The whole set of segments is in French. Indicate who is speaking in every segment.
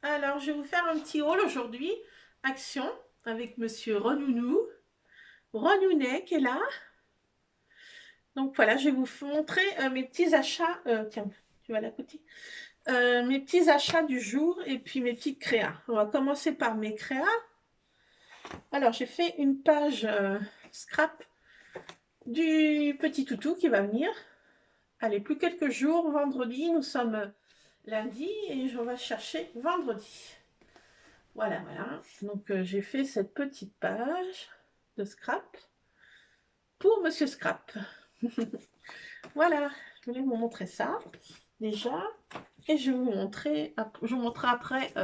Speaker 1: Alors, je vais vous faire un petit haul aujourd'hui. Action avec Monsieur Renounou, Renounet qui est là. Donc voilà, je vais vous montrer mes petits achats. Tiens, tu vas la côté. Mes petits achats du jour et puis mes petites créas. On va commencer par mes créas. Alors, j'ai fait une page scrap du petit toutou qui va venir. Allez, plus quelques jours, vendredi. Nous sommes lundi et je vais chercher vendredi. Voilà, voilà. Donc, j'ai fait cette petite page de scrap pour Monsieur Scrap. Voilà, je voulais vous montrer ça déjà. Et je vais vous montrer, je vous montrerai après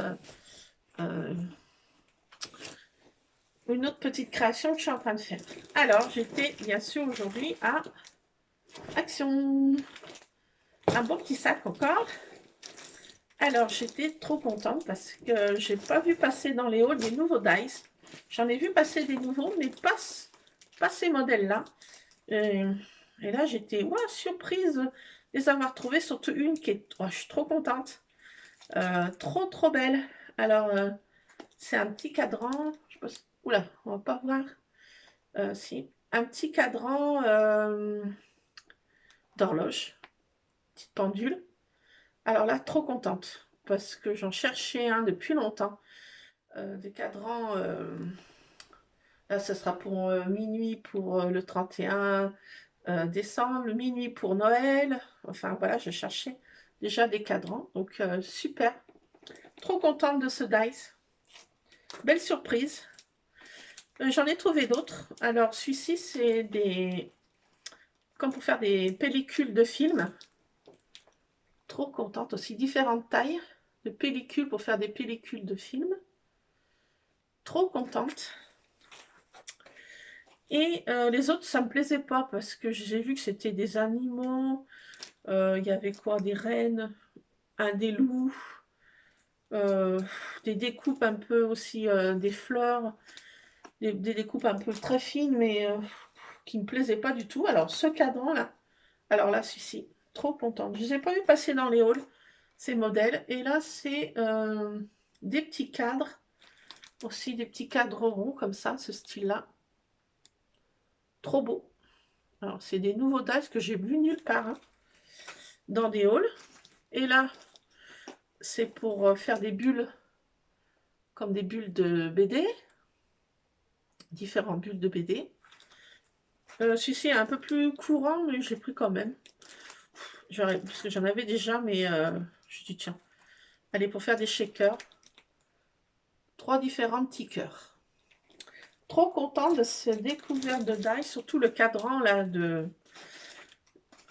Speaker 1: une autre petite création que je suis en train de faire. Alors, j'étais bien sûr aujourd'hui à Action. Un bon petit sac encore. Alors, j'étais trop contente parce que j'ai pas vu passer dans les hauls des nouveaux dice. J'en ai vu passer des nouveaux, mais pas ces modèles-là. Et là, j'étais surprise de les avoir trouvés, surtout une qui est... je suis trop contente. Trop belle. Alors, c'est un petit cadran. Je pense... Oula, on va pas voir. Si. Un petit cadran d'horloge. Petite pendule. Alors là, trop contente. Parce que j'en cherchais un depuis longtemps. Des cadrans... là, ce sera pour minuit pour le 31 décembre, minuit pour Noël. Enfin, voilà, je cherchais déjà des cadrans. Donc, super. Trop contente de ce dice. Belle surprise. J'en ai trouvé d'autres. Alors, celui-ci, c'est des... comme pour faire des pellicules de films. Trop contente aussi. Différentes tailles de pellicules pour faire des pellicules de films. Trop contente. Et les autres, ça me plaisait pas parce que j'ai vu que c'était des animaux. Il y avait quoi? Des rennes, des loups, des découpes un peu aussi, des fleurs, des découpes un peu très fines, mais qui me plaisaient pas du tout. Alors, ce cadran-là, alors là, celui-ci, trop contente. Je ne les ai pas vu passer dans les hauls, ces modèles. Et là, c'est des petits cadres, aussi des petits cadres ronds, comme ça, ce style-là. Trop beau. Alors, c'est des nouveaux dice que j'ai vus nulle part, hein, dans des hauls. Et là, c'est pour faire des bulles, comme des bulles de BD. Différentes bulles de BD. Celui-ci est un peu plus courant, mais je l'ai pris quand même. Parce que j'en avais déjà, mais je dis tiens. Allez, pour faire des shakers. 3 différents petits cœurs. Trop contente de ce découverte de die, surtout le cadran là de...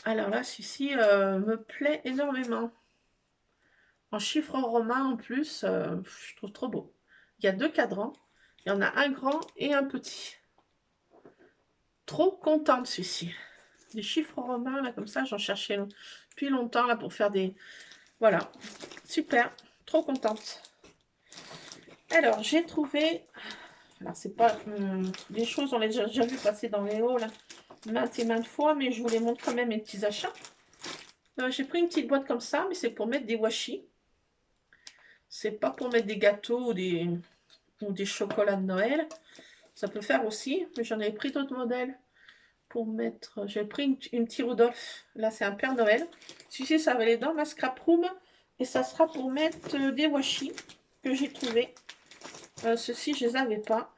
Speaker 1: Alors là, celui-ci me plaît énormément. En chiffres romains en plus, je trouve trop beau. Il y a 2 cadrans. Il y en a un grand et un petit. Trop contente celui-ci. Des chiffres romains là comme ça, j'en cherchais depuis longtemps là pour faire des... Voilà, super, trop contente. Alors, j'ai trouvé... Alors, c'est pas... des choses, on les a déjà vu passer dans les hauts là, maintes et maintes fois, mais je vous les montre quand même mes petits achats. J'ai pris une petite boîte comme ça, mais c'est pour mettre des washi. C'est pas pour mettre des gâteaux ou des chocolats de Noël. Ça peut faire aussi, mais j'en avais pris d'autres modèles pour mettre... J'ai pris une petite Rudolph. Là, c'est un Père Noël. Celui-ci, ça va aller dans ma scrap room. Et ça sera pour mettre des washi que j'ai trouvé. Ceux-ci, je les avais pas.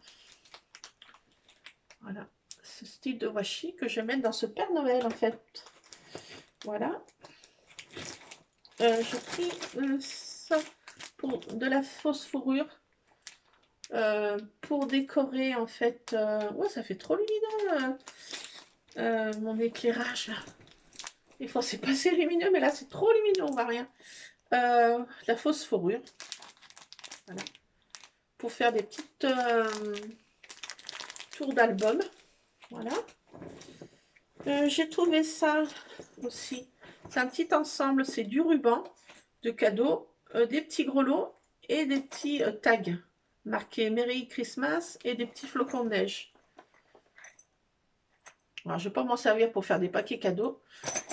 Speaker 1: Voilà. Ce style de washi que je vais mettre dans ce Père Noël, en fait. Voilà. J'ai pris ça pour de la fausse fourrure. pour décorer, en fait... ouais, ça fait trop lumineux, mon éclairage, là. Des fois, c'est pas assez lumineux, mais là, c'est trop lumineux, on voit rien. La fausse fourrure. Voilà. Pour faire des petites tours d'album. Voilà. J'ai trouvé ça aussi. C'est un petit ensemble, c'est du ruban de cadeaux, des petits grelots et des petits tags marqués Merry Christmas et des petits flocons de neige. Alors, je ne vais pas m'en servir pour faire des paquets cadeaux.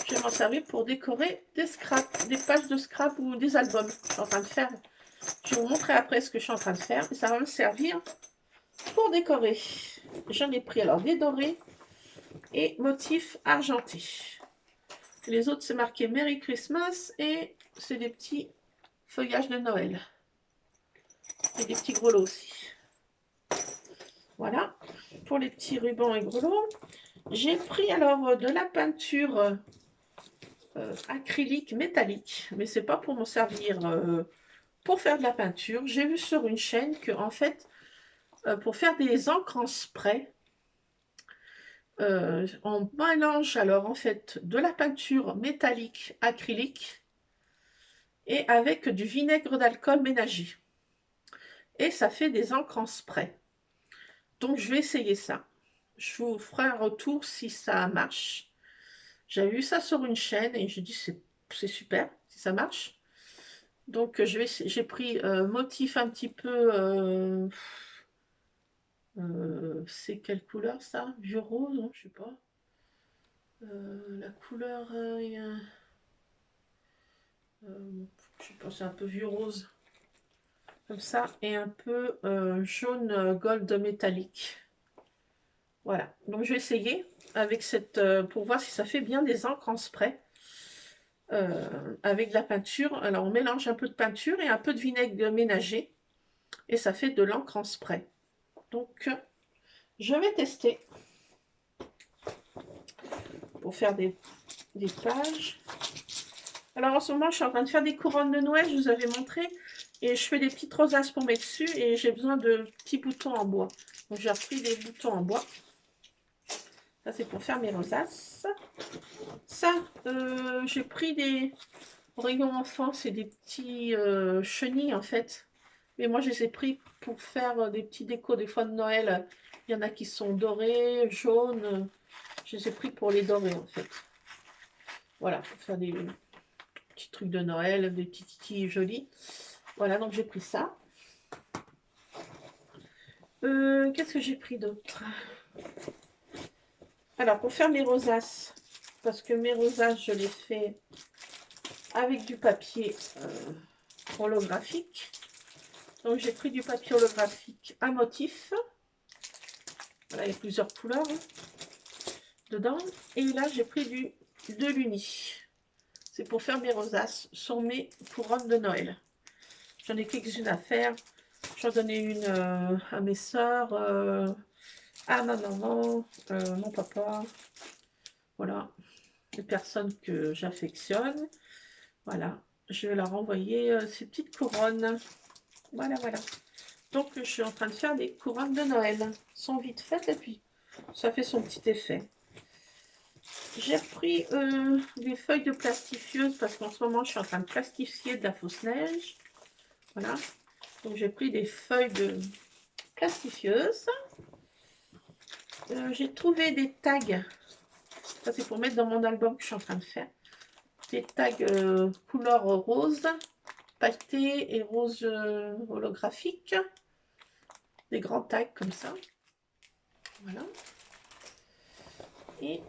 Speaker 1: Je vais m'en servir pour décorer des scraps, des pages de scrap ou des albums. Je suis en train de faire. Je vais vous montrer après ce que je suis en train de faire. Et ça va me servir pour décorer. J'en ai pris alors des dorés et motifs argentés. Les autres, c'est marqué Merry Christmas et c'est des petits feuillages de Noël. Et des petits grelots aussi. Voilà, pour les petits rubans et grelots. J'ai pris alors de la peinture acrylique métallique, mais c'est pas pour m'en servir pour faire de la peinture. J'ai vu sur une chaîne que en fait, pour faire des encres en spray, on mélange alors en fait de la peinture métallique acrylique et avec du vinaigre d'alcool ménager. Et ça fait des encres en spray. Donc je vais essayer ça. Je vous ferai un retour si ça marche. J'avais vu ça sur une chaîne et j'ai dit c'est super si ça marche. Donc j'ai pris motif un petit peu... c'est quelle couleur ça? Vieux rose, non, je sais pas. La couleur... je sais pas, c'est un peu vieux rose. Comme ça. Et un peu jaune gold métallique. Voilà. Donc je vais essayer avec cette... pour voir si ça fait bien des encres en spray. Avec de la peinture. Alors on mélange un peu de peinture et un peu de vinaigre ménager. Et ça fait de l'encre en spray. Donc je vais tester. Pour faire des pages. Alors en ce moment, je suis en train de faire des couronnes de Noël, je vous avais montré. Et je fais des petites rosaces pour mettre dessus. Et j'ai besoin de petits boutons en bois. Donc j'ai repris des boutons en bois. Ça, c'est pour faire mes rosaces. Ça, j'ai pris des rayons enfants. C'est des petits chenilles, en fait. Mais moi, je les ai pris pour faire des petits décos, des fois de Noël. Il y en a qui sont dorés, jaunes. Je les ai pris pour les dorer, en fait. Voilà, pour faire des petits trucs de Noël, des petits titis jolis. Voilà, donc j'ai pris ça. Qu'est-ce que j'ai pris d'autre? Alors, pour faire mes rosaces, parce que mes rosaces, je les fais avec du papier holographique. Donc, j'ai pris du papier holographique à motif. Voilà, il y a plusieurs couleurs dedans. Et là, j'ai pris de l'uni. C'est pour faire mes rosaces sur mes couronnes de Noël. J'en ai quelques-unes à faire. J'en donnais une à mes soeurs, à ma maman, mon papa. Voilà, les personnes que j'affectionne. Voilà, je vais leur envoyer ces petites couronnes. Voilà, voilà. Donc, je suis en train de faire des couronnes de Noël. Elles sont vite faites et puis ça fait son petit effet. J'ai repris des feuilles de plastifieuse parce qu'en ce moment, je suis en train de plastifier de la fausse neige. Voilà. Donc, j'ai pris des feuilles de plastifieuse. J'ai trouvé des tags. Ça, c'est pour mettre dans mon album que je suis en train de faire. Des tags couleur rose, pailleté et rose holographique. Des grands tags comme ça. Voilà. Et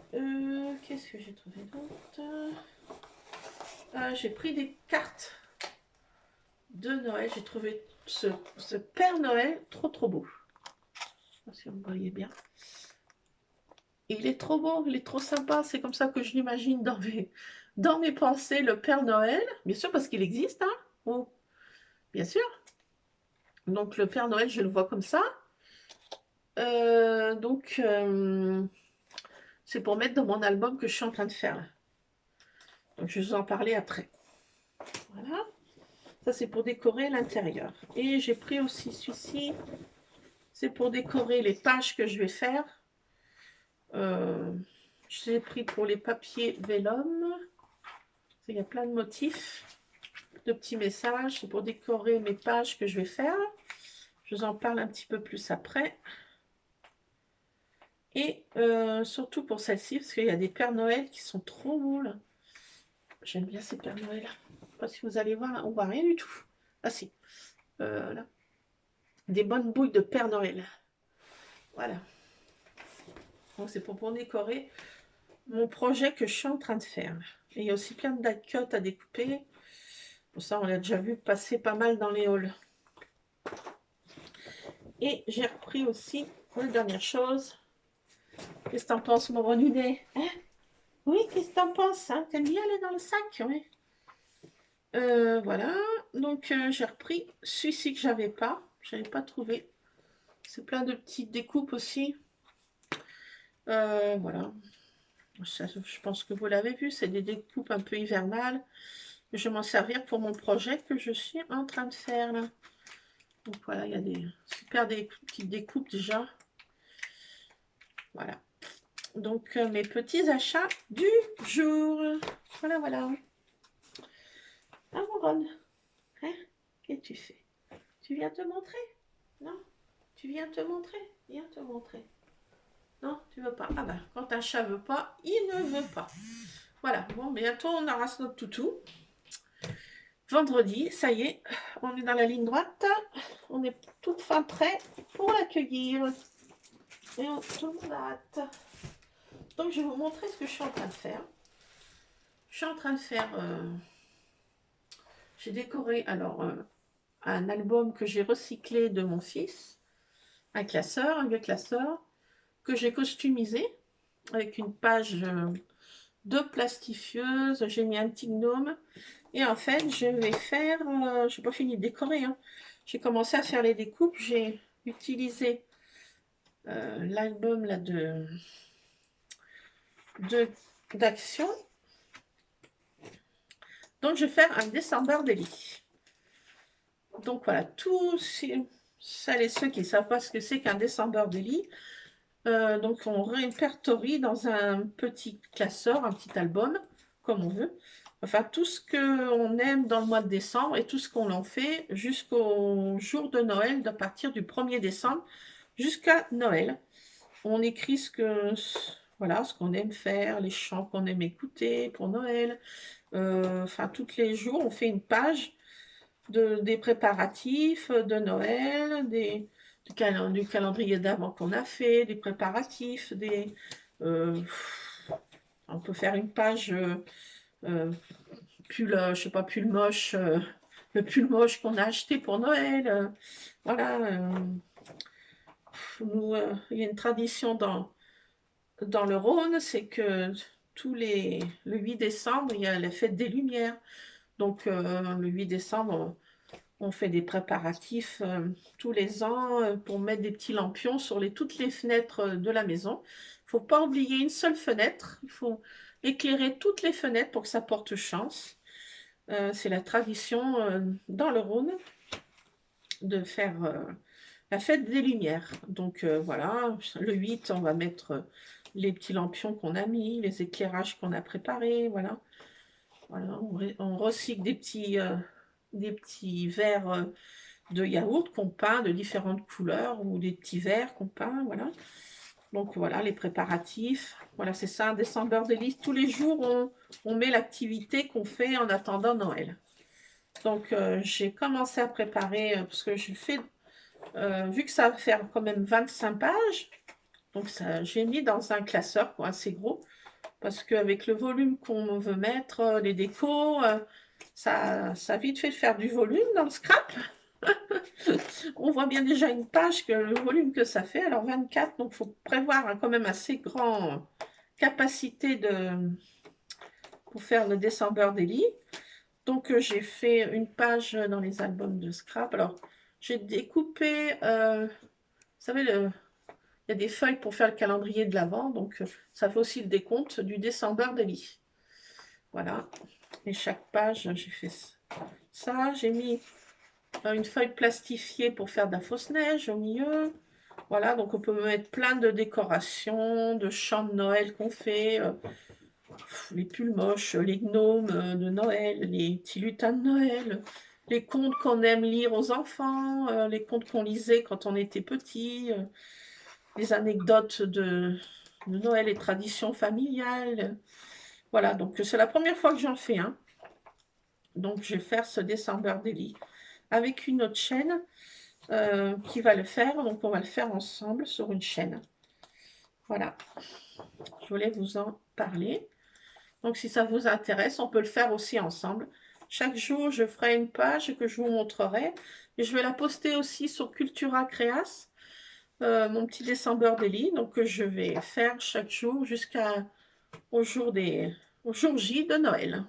Speaker 1: qu'est-ce que j'ai trouvé d'autre? J'ai pris des cartes de Noël. J'ai trouvé ce Père Noël trop beau. Je sais pas si vous me voyez bien. Et il est trop beau, il est trop sympa. C'est comme ça que je l'imagine dans mes pensées, le Père Noël. Bien sûr, parce qu'il existe, hein. Oh, bien sûr. Donc, le Père Noël, je le vois comme ça. C'est pour mettre dans mon album que je suis en train de faire. Donc, je vais vous en parler après. Voilà. Ça, c'est pour décorer l'intérieur. Et j'ai pris aussi celui-ci. c'est pour décorer les pages que je vais faire. J'ai pris pour les papiers vellum. Il y a plein de motifs, de petits messages. C'est pour décorer mes pages que je vais faire. Je vous en parle un petit peu plus après. Et surtout pour celle-ci, parce qu'il y a des Pères Noël qui sont trop beaux là. J'aime bien ces Pères Noël. Je ne sais pas si vous allez voir, on voit rien du tout. Ah si, là. Des bonnes bouilles de Père Noël. Voilà. Donc c'est pour décorer mon projet que je suis en train de faire. Et il y a aussi plein de die cut à découper. Pour ça, on l'a déjà vu passer pas mal dans les hauls. Et j'ai repris aussi une dernière chose. Qu'est-ce que t'en penses, mon Renudet, hein? Oui, qu'est-ce que t'en penses, hein? T'aimes bien aller dans le sac, oui. Voilà. Donc, j'ai repris celui-ci que j'avais pas trouvé. C'est plein de petites découpes aussi. Voilà. Ça, je pense que vous l'avez vu, c'est des découpes un peu hivernales. Je vais m'en servir pour mon projet que je suis en train de faire là. Donc voilà, il y a des super petites découpes déjà. Voilà. Donc mes petits achats du jour. Voilà, voilà. Ah mon Ron, hein? Qu'est-ce que tu fais? Tu viens te montrer? Non? Tu viens te montrer? Viens te montrer. Non, tu veux pas. Ah ben, quand un chat veut pas, il ne veut pas. Voilà, bon, bientôt on ramasse notre toutou. Vendredi, ça y est, on est dans la ligne droite. On est tout fin prêt pour l'accueillir. Et tout le monde a hâte. Donc, je vais vous montrer ce que je suis en train de faire. Je suis en train de faire... j'ai décoré, alors, un album que j'ai recyclé de mon fils. Un classeur, un vieux classeur, que j'ai customisé avec une page de plastifieuse. J'ai mis un petit gnome. Et en fait, je vais faire... je n'ai pas fini de décorer. Hein. J'ai commencé à faire les découpes. J'ai utilisé l'album là d'action. Donc, je vais faire un descendeur de lit. Donc, voilà, tous celles et ceux qui ne savent pas ce que c'est qu'un descendeur de lit, donc on répertorie dans un petit classeur, un petit album, comme on veut. Enfin, tout ce qu'on aime dans le mois de décembre et tout ce qu'on en fait jusqu'au jour de Noël, à partir du 1er décembre jusqu'à Noël. On écrit voilà, ce qu'on aime faire, les chants qu'on aime écouter pour Noël. Enfin, tous les jours, on fait une page des préparatifs de Noël, du calendrier d'avant qu'on a fait, des préparatifs, on peut faire une page pull, je sais pas, pull moche, le pull moche qu'on a acheté pour Noël. Voilà. Nous, il y a une tradition dans le Rhône, c'est que le 8 décembre, il y a la fête des Lumières. Donc, le 8 décembre, on fait des préparatifs tous les ans pour mettre des petits lampions sur toutes les fenêtres de la maison. Il ne faut pas oublier une seule fenêtre. Il faut éclairer toutes les fenêtres pour que ça porte chance. C'est la tradition dans le Rhône de faire la fête des Lumières. Donc voilà, le 8, on va mettre les petits lampions qu'on a mis, les éclairages qu'on a préparés. Voilà, voilà, on recycle des petits verres de yaourt qu'on peint de différentes couleurs ou des petits verres qu'on peint, voilà. Donc voilà, les préparatifs. Voilà, c'est ça, un descendeur de liste. Tous les jours, on met l'activité qu'on fait en attendant Noël. Donc j'ai commencé à préparer, parce que je fais, vu que ça va faire quand même 25 pages, donc j'ai mis dans un classeur assez gros, parce qu'avec le volume qu'on veut mettre, les décos, ça a vite fait de faire du volume dans le scrap. On voit bien déjà une page, que le volume que ça fait. Alors 24, donc il faut prévoir quand même assez grand capacité pour faire le descendeur des lits. Donc j'ai fait une page dans les albums de scrap. Alors j'ai découpé, vous savez, il y a des feuilles pour faire le calendrier de l'Avent, donc ça fait aussi le décompte du descendeur des lits. Voilà, et chaque page, j'ai fait ça. J'ai mis une feuille plastifiée pour faire de la fausse neige au milieu. Voilà, donc on peut mettre plein de décorations, de chants de Noël qu'on fait, les pulls moches, les gnomes de Noël, les petits lutins de Noël, les contes qu'on aime lire aux enfants, les contes qu'on lisait quand on était petit, les anecdotes de Noël et traditions familiales. Voilà, donc c'est la première fois que j'en fais un. Donc je vais faire ce December Daily avec une autre chaîne qui va le faire. Donc on va le faire ensemble sur une chaîne. Voilà, je voulais vous en parler. Donc si ça vous intéresse, on peut le faire aussi ensemble. Chaque jour, je ferai une page que je vous montrerai. Et je vais la poster aussi sur Cultura Creas, mon petit December Daily. Donc je vais faire chaque jour jusqu'au jour J de Noël.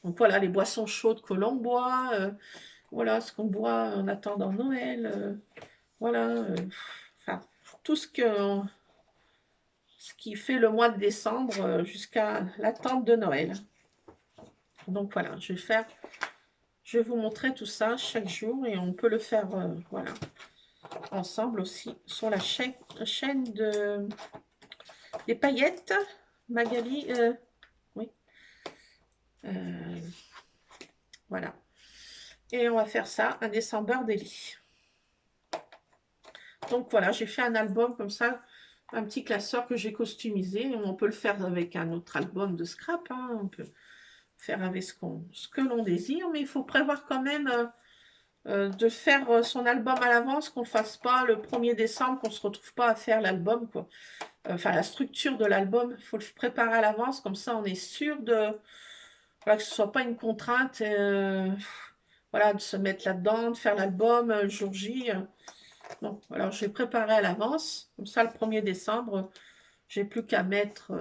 Speaker 1: Donc voilà, les boissons chaudes que l'on boit, voilà ce qu'on boit en attendant Noël, voilà, enfin, tout ce qui fait le mois de décembre jusqu'à l'attente de Noël. Donc voilà, je vais vous montrer tout ça chaque jour et on peut le faire, voilà, ensemble aussi sur la chaîne des paillettes, Magali, oui, voilà. Et on va faire ça, un December Daily. Donc voilà, j'ai fait un album comme ça, un petit classeur que j'ai customisé. On peut le faire avec un autre album de scrap, hein. On peut faire avec ce que l'on désire, mais il faut prévoir quand même de faire son album à l'avance, qu'on ne fasse pas le 1er décembre, qu'on ne se retrouve pas à faire l'album, quoi. Enfin, la structure de l'album, il faut le préparer à l'avance, comme ça on est sûr voilà, que ce ne soit pas une contrainte, voilà, de se mettre là-dedans, de faire l'album le jour J. Donc, alors j'ai préparé à l'avance, comme ça le 1er décembre, j'ai plus qu'à mettre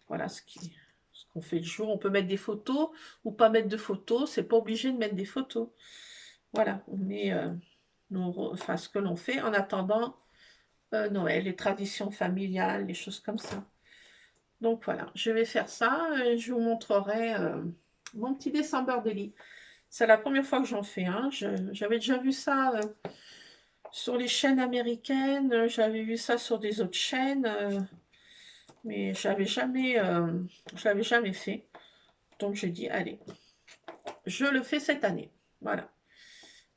Speaker 1: voilà, ce qu'on fait le jour. On peut mettre des photos ou pas mettre de photos, c'est pas obligé de mettre des photos. Voilà, on met enfin, ce que l'on fait en attendant Noël, les traditions familiales, les choses comme ça. Donc voilà, je vais faire ça et je vous montrerai mon petit December Daily. C'est la première fois que j'en fais un. J'avais déjà vu ça sur les chaînes américaines, j'avais vu ça sur des autres chaînes, mais je l'avais jamais fait. Donc j'ai dit, allez, je le fais cette année. Voilà.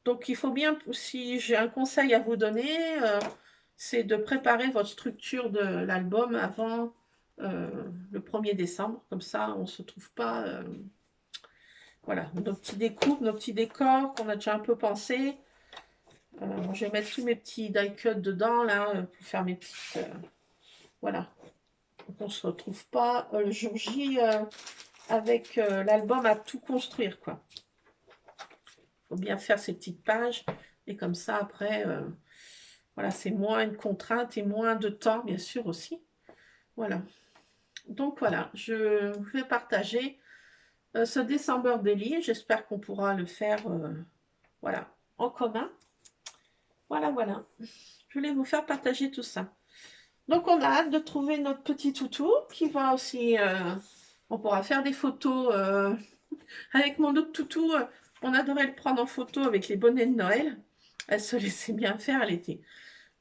Speaker 1: Donc il faut bien, si j'ai un conseil à vous donner, c'est de préparer votre structure de l'album avant le 1er décembre. Comme ça, on ne se trouve pas... voilà, nos petits découpes, nos petits décors qu'on a déjà un peu pensé. Je vais mettre tous mes petits die cuts dedans, là, pour faire mes petites... voilà. Donc on ne se retrouve pas le jour J avec l'album à tout construire, quoi. Il faut bien faire ces petites pages. Et comme ça, après, voilà, c'est moins une contrainte et moins de temps, bien sûr, aussi. Voilà. Donc, voilà, je vais partager ce December Daily. J'espère qu'on pourra le faire, voilà, en commun. Voilà, voilà. Je voulais vous faire partager tout ça. Donc, on a hâte de trouver notre petit toutou qui va aussi... on pourra faire des photos avec mon autre toutou. On adorait le prendre en photo avec les bonnets de Noël. Elle se laissait bien faire.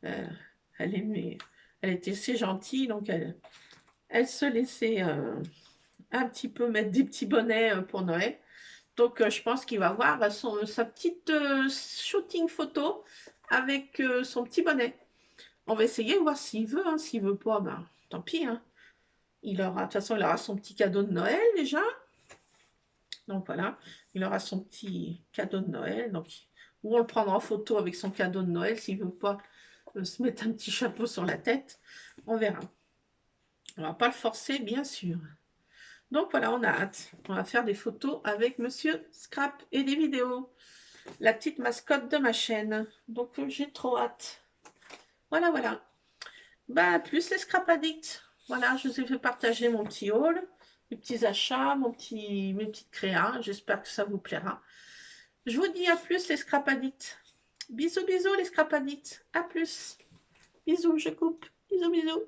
Speaker 1: Elle aimait... Elle était assez gentille, donc elle se laissait un petit peu mettre des petits bonnets pour Noël. Donc, je pense qu'il va avoir sa petite shooting photo avec son petit bonnet. On va essayer de voir s'il veut. Hein. S'il veut pas, ben, tant pis. Hein. De toute façon, il aura son petit cadeau de Noël déjà. Donc voilà, il aura son petit cadeau de Noël. Donc, ou on le prendra en photo avec son cadeau de Noël s'il ne veut pas se mettre un petit chapeau sur la tête. On verra. On ne va pas le forcer, bien sûr. Donc voilà, on a hâte. On va faire des photos avec Monsieur Scrap et des vidéos. La petite mascotte de ma chaîne. Donc j'ai trop hâte. Voilà, voilà. Bah, plus les Scrap Addicts. Voilà, je vous ai fait partager mon petit haul, mes petits achats, mes petites créas. J'espère que ça vous plaira. Je vous dis à plus les Scrap Addicts. Bisous, bisous les Scrap Addicts. À plus. Bisous, je coupe. Bisous, bisous.